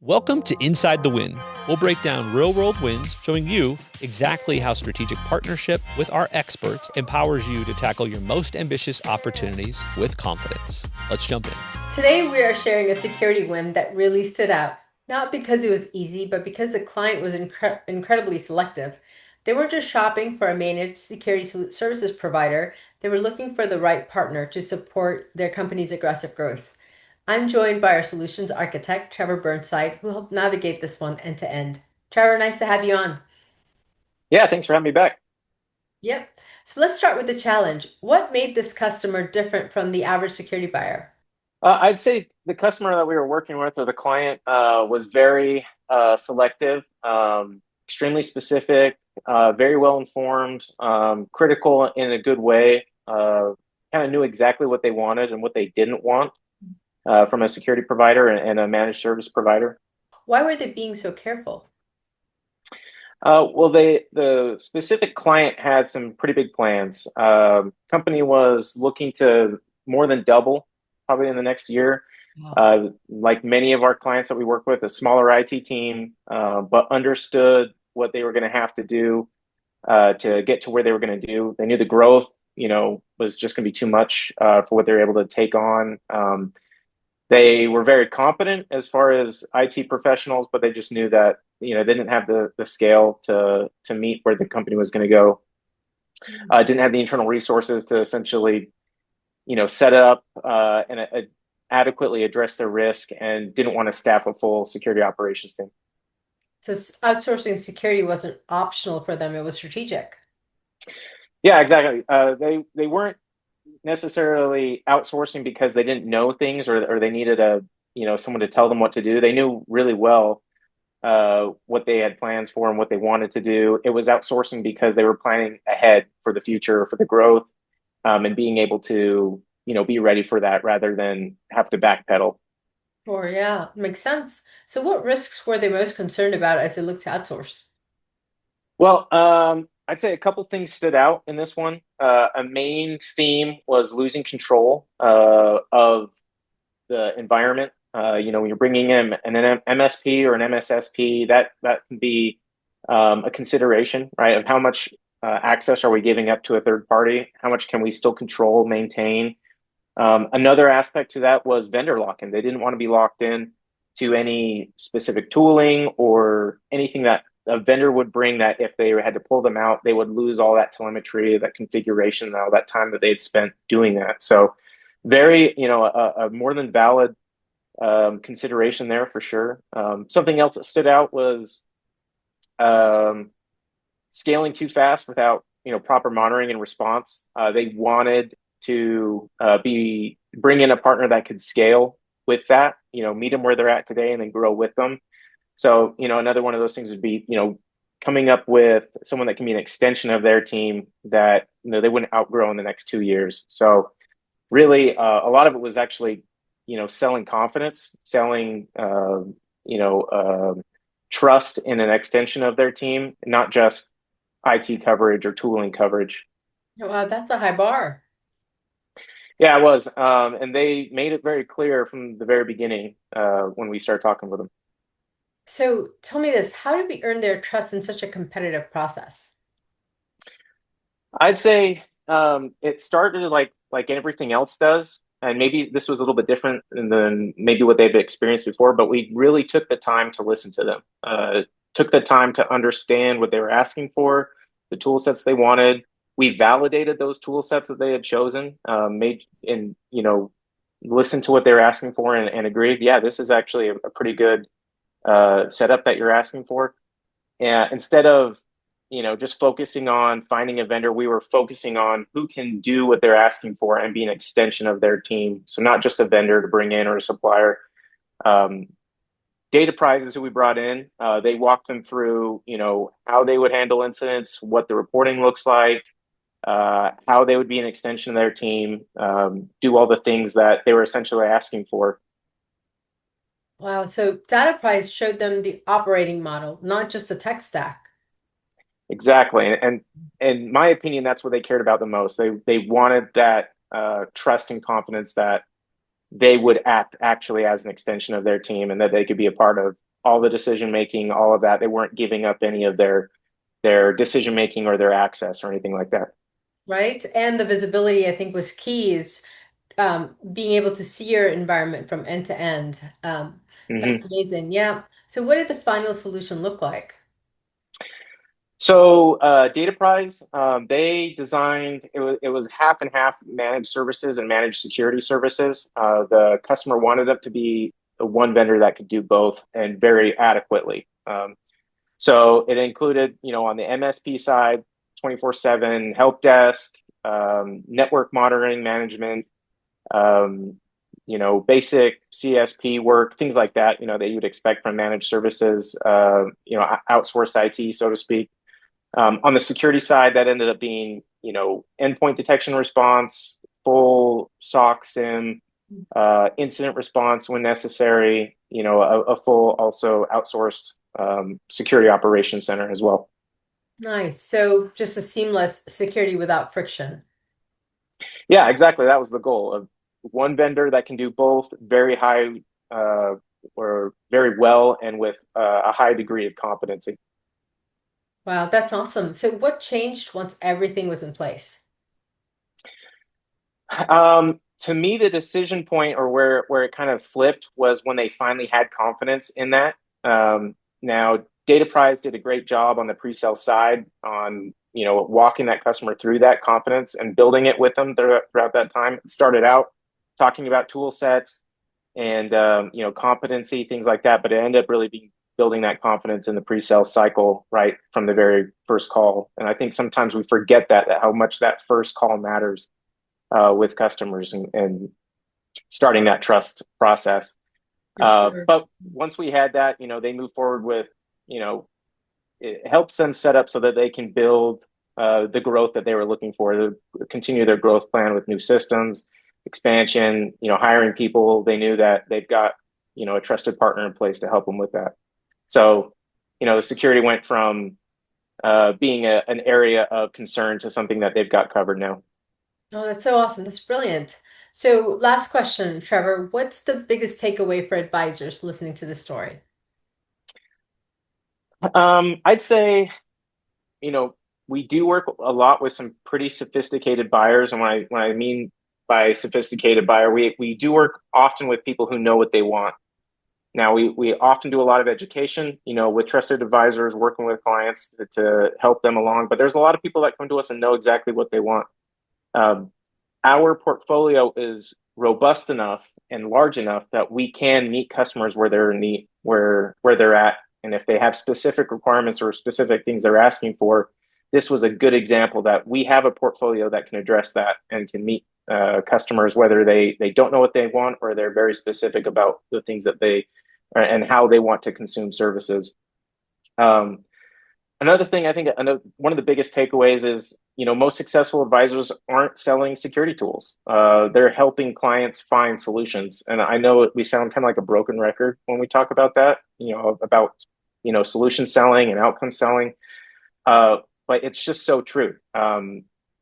Welcome to Inside the Win. We'll break down real-world wins, showing you exactly how strategic partnership with our experts empowers you to tackle your most ambitious opportunities with confidence. Let's jump in. Today, we are sharing a security win that really stood out, not because it was easy, but because the client was incredibly selective. They weren't just shopping for a managed security services provider, they were looking for the right partner to support their company's aggressive growth. I'm joined by our solutions architect, Trevor Burnside, who helped navigate this one end to end. Trevor, nice to have you on. Yeah, thanks for having me back. Yep. So let's start with the challenge. What made this customer different from the average security buyer? I'd say the customer that we were working with or the client was very selective, extremely specific, very well informed, critical in a good way, kind of knew exactly what they wanted and what they didn't want from a security provider and a managed service provider. Why were they being so careful? Well, the specific client had some pretty big plans. Company was looking to more than double probably in the next year. Like many of our clients that we work with, a smaller IT team, but understood what they were going to have to do to get to where they were going to do. They knew the growth, was just going to be too much for what they were able to take on. They were very competent as far as IT professionals, but they just knew that they didn't have the scale to meet where the company was going to go. Didn't have the internal resources to essentially set up and adequately address their risk, and didn't want to staff a full security operations team. So outsourcing security wasn't optional for them, it was strategic. Yeah, exactly. They weren't necessarily outsourcing because they didn't know things, or they needed someone to tell them what to do. They knew really well what they had plans for and what they wanted to do. It was outsourcing because they were planning ahead for the future, for the growth, and being able to be ready for that rather than have to backpedal. Or yeah, makes sense. So what risks were they most concerned about as they looked to outsource? Well, I'd say a couple things stood out in this one. A main theme was losing control of the environment. When you're bringing in an MSP or an MSSP, that can be a consideration, right? Of how much access are we giving up to a third party? How much can we still control, maintain? Another aspect to that was vendor lock-in. They didn't want to be locked in to any specific tooling or anything that a vendor would bring, that if they had to pull them out, they would lose all that telemetry, that configuration, and all that time that they had spent doing that. So very, a more than valid consideration there for sure. Something else that stood out was um, scaling too fast without proper monitoring and response. They wanted to bring in a partner that could scale with that, meet them where they're at today and then grow with them. So another one of those things would be coming up with someone that can be an extension of their team that they wouldn't outgrow in the next 2 years. So really, a lot of it was actually selling confidence, selling trust in an extension of their team, not just IT coverage or tooling coverage. Wow, that's a high bar. Yeah, it was. And they made it very clear from the very beginning when we started talking with them. So tell me this, how did we earn their trust in such a competitive process? I'd say it started like everything else does, and maybe this was a little bit different than maybe what they've experienced before. But we really took the time to listen to them, took the time to understand what they were asking for, the tool sets they wanted. We validated those tool sets that they had chosen, made and listened to what they were asking for, and agreed. Yeah, this is actually a pretty good setup that you're asking for. And instead of just focusing on finding a vendor, we were focusing on who can do what they're asking for and be an extension of their team. So not just a vendor to bring in or a supplier. Um, Dataprise is who we brought in. They walked them through, how they would handle incidents, what the reporting looks like, how they would be an extension of their team, do all the things that they were essentially asking for. Wow, so Dataprise showed them the operating model, not just the tech stack. Exactly, and in my opinion, that's what they cared about the most. They wanted that trust and confidence that they would act actually as an extension of their team, and that they could be a part of all the decision making, all of that. They weren't giving up any of their decision making or their access or anything like that. Right? And the visibility, I think, was key is being able to see your environment from end to end. That's Mm-hmm. amazing. Yeah. So what did the final solution look like? So Dataprise, they designed it was half and half managed services and managed security services. The customer wanted it to be the one vendor that could do both and very adequately. So it included, on the MSP side, 24/7 help desk, network monitoring management, um, basic CSP work, things like that, that you'd expect from managed services, outsourced IT, so to speak. On the security side, that ended up being, endpoint detection response, full SOC SIM, incident response when necessary, a full also outsourced security operations center as well. Nice. So just a seamless security without friction. Yeah, exactly. That was the goal of one vendor that can do both very high uh, or very well and with a high degree of competency. Wow, that's awesome. So what changed once everything was in place? To me, the decision point or where it kind of flipped was when they finally had confidence in that. Now, Dataprise did a great job on the pre-sale side on walking that customer through that confidence and building it with them throughout that time. It started out talking about tool sets and competency, things like that, but it ended up really being building that confidence in the pre-sale cycle right from the very first call. And I think sometimes we forget that how much that first call matters with customers and starting that trust process. For sure. But once we had that, they move forward with, you know, it helps them set up so that they can build the growth that they were looking for, to continue their growth plan with new systems, expansion, hiring people. They knew that they've got, a trusted partner in place to help them with that. So, the security went from being an area of concern to something that they've got covered now. Oh, that's so awesome. That's brilliant. So last question, Trevor. What's the biggest takeaway for advisors listening to this story? I'd say, you know, we do work a lot with some pretty sophisticated buyers, and when I mean by sophisticated buyer, we do work often with people who know what they want. Now, we often do a lot of education, with trusted advisors, working with clients to help them along. But there's a lot of people that come to us and know exactly what they want. Um, our portfolio is robust enough and large enough that we can meet customers where they're in need, where they're at, and if they have specific requirements or specific things they're asking for, this was a good example that we have a portfolio that can address that and can meet customers whether they don't know what they want or they're very specific about the things that they and how they want to consume services. Um, Another thing I think one of the biggest takeaways is, most successful advisors aren't selling security tools. They're helping clients find solutions. And I know we sound kind of like a broken record when we talk about that, about, solution selling and outcome selling. Uh, but it's just so true.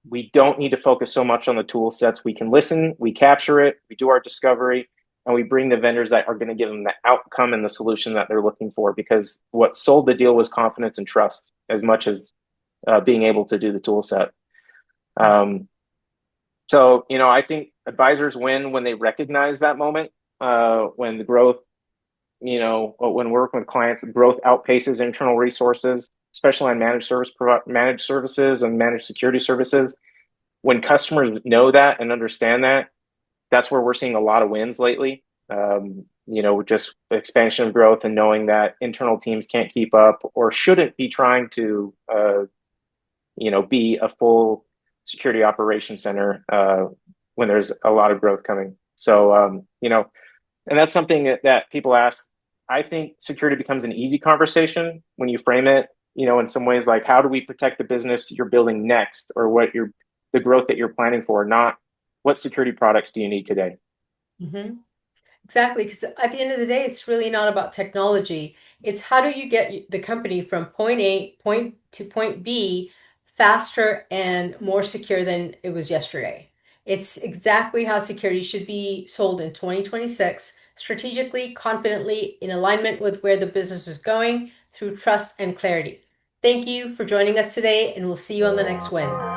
We don't need to focus so much on the tool sets. We can listen, we capture it, we do our discovery, and we bring the vendors that are going to give them the outcome and the solution that they're looking for. Because what sold the deal was confidence and trust, as much as being able to do the tool set. Um, so, I think advisors win when they recognize that moment, when the growth, when we're working with clients, growth outpaces internal resources, especially on managed services and managed security services. When customers know that and understand that, that's where we're seeing a lot of wins lately. Just expansion of growth and knowing that internal teams can't keep up or shouldn't be trying to, be a full security operations center when there's a lot of growth coming. So, and that's something that people ask. I think security becomes an easy conversation when you frame it, in some ways like how do we protect the business you're building next or the growth that you're planning for, not what security products do you need today. Hmm. Exactly, because at the end of the day, it's really not about technology. It's how do you get the company from point A, point to point B faster and more secure than it was yesterday. It's exactly how security should be sold in 2026, strategically, confidently, in alignment with where the business is going through trust and clarity. Thank you for joining us today, and we'll see you on the next win.